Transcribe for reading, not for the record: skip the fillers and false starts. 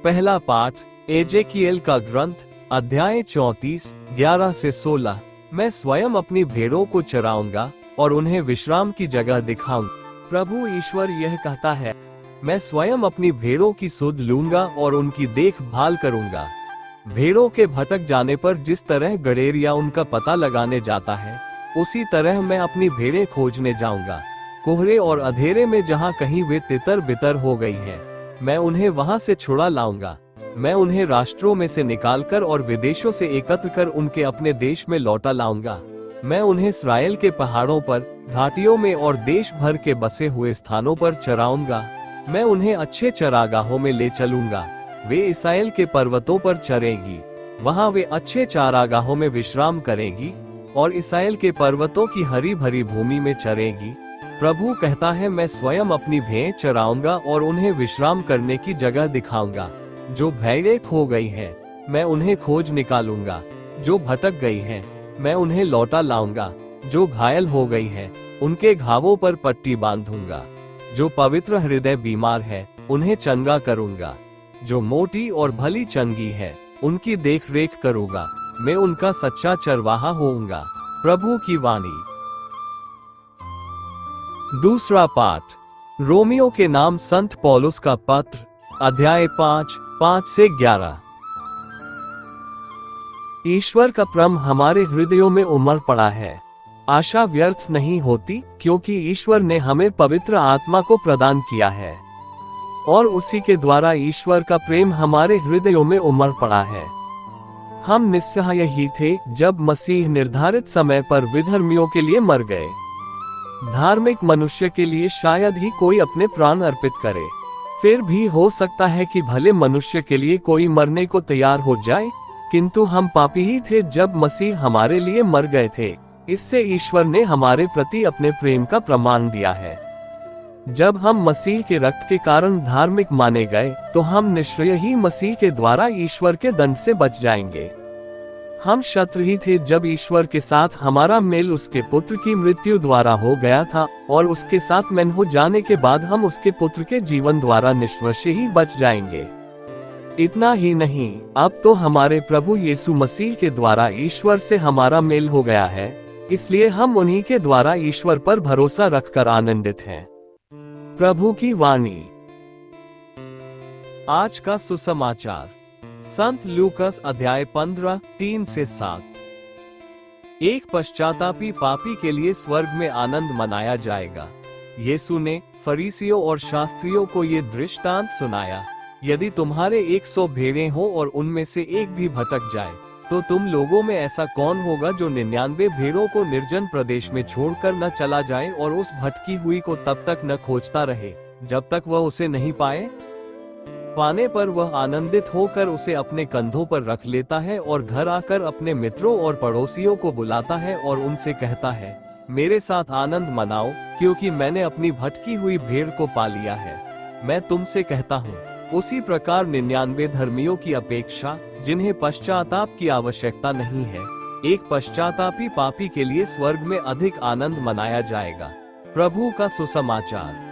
पहला पाठ एजेकिएल का ग्रंथ, अध्याय 34, 11 से 16। मैं स्वयं अपनी भेड़ों को चराऊंगा और उन्हें विश्राम की जगह दिखाऊंगा। प्रभु ईश्वर यह कहता है, मैं स्वयं अपनी भेड़ों की सुध लूंगा और उनकी देखभाल करूंगा। भेड़ों के भटक जाने पर जिस तरह गड़ेरिया उनका पता लगाने जाता है, उसी तरह मैं अपनी भेड़ें खोजने जाऊंगा। कोहरे और अंधेरे में जहां कहीं वे तितर बितर हो गई हैं, मैं उन्हें वहां से छुड़ा लाऊंगा। मैं उन्हें राष्ट्रों में से निकालकर और विदेशों से एकत्र कर उनके अपने देश में लौटा लाऊंगा। मैं उन्हें इस्राएल के पहाड़ों पर, घाटियों में और देश भर के बसे हुए स्थानों पर चराऊंगा। मैं उन्हें अच्छे चरागाहों में ले चलूंगा। वे इस्राएल के पर्वतों पर चरेंगी। वहां वे अच्छे चारागाहों में विश्राम करेंगी और इस्राएल के पर्वतों की हरी भरी भूमि में चरेंगी। प्रभु कहता है, मैं स्वयं अपनी भेड़ चराऊंगा और उन्हें विश्राम करने की जगह दिखाऊंगा। जो भेड़ें खो गई हैं, मैं उन्हें खोज निकालूंगा। जो भटक गई हैं, मैं उन्हें लौटा लाऊंगा। जो घायल हो गई हैं, उनके घावों पर पट्टी बांधूंगा। जो पवित्र हृदय बीमार है, उन्हें चंगा करूंगा। जो मोटी और भली चंगी है, उनकी देखरेख करूंगा। मैं उनका सच्चा चरवाहा होऊंगा। प्रभु की वाणी। दूसरा पाठ रोमियो के नाम संत पौलुस का पत्र, अध्याय 5, 5 से 11। ईश्वर का प्रेम हमारे हृदयों में उमड़ पड़ा है। आशा व्यर्थ नहीं होती, क्योंकि ईश्वर ने हमें पवित्र आत्मा को प्रदान किया है और उसी के द्वारा ईश्वर का प्रेम हमारे हृदयों में उमड़ पड़ा है। हम निस्सहाय ही थे जब मसीह निर्धारित समय पर विधर्मियों के लिए मर गए। धार्मिक मनुष्य के लिए शायद ही कोई अपने प्राण अर्पित करे। फिर भी हो सकता है कि भले मनुष्य के लिए कोई मरने को तैयार हो जाए, किंतु हम पापी ही थे जब मसीह हमारे लिए मर गए थे। इससे ईश्वर ने हमारे प्रति अपने प्रेम का प्रमाण दिया है। जब हम मसीह के रक्त के कारण धार्मिक माने गए, तो हम निश्चय ही मसीह के द्वारा ईश्वर के दंड से बच जाएंगे। हम शत्रु ही थे जब ईश्वर के साथ हमारा मेल उसके पुत्र की मृत्यु द्वारा हो गया था, और उसके साथ मेल हो जाने के बाद हम उसके पुत्र के जीवन द्वारा निश्चय ही बच जाएंगे। इतना ही नहीं, अब तो हमारे प्रभु यीशु मसीह के द्वारा ईश्वर से हमारा मेल हो गया है, इसलिए हम उन्हीं के द्वारा ईश्वर पर भरोसा रखकर आनंदित हैं। प्रभु की वाणी। आज का सुसमाचार संत लूकास अध्याय 15, 3 से 7। एक पश्चातापी पापी के लिए स्वर्ग में आनंद मनाया जाएगा। यीशु ने फरीसियों और शास्त्रियों को ये दृष्टांत सुनाया, यदि तुम्हारे 100 भेड़ें हो और उनमें से एक भी भटक जाए, तो तुम लोगों में ऐसा कौन होगा जो 99 भेड़ों को निर्जन प्रदेश में छोड़कर न चला जाए और उस भटकी हुई को तब तक न खोजता रहे जब तक वह उसे नहीं पाए? पाने पर वह आनंदित होकर उसे अपने कंधों पर रख लेता है और घर आकर अपने मित्रों और पड़ोसियों को बुलाता है और उनसे कहता है, मेरे साथ आनंद मनाओ, क्योंकि मैंने अपनी भटकी हुई भेड़ को पा लिया है। मैं तुमसे कहता हूँ, उसी प्रकार 99 धर्मियों की अपेक्षा, जिन्हें पश्चाताप की आवश्यकता नहीं है, एक पश्चातापी पापी के लिए स्वर्ग में अधिक आनंद मनाया जाएगा। प्रभु का सुसमाचार।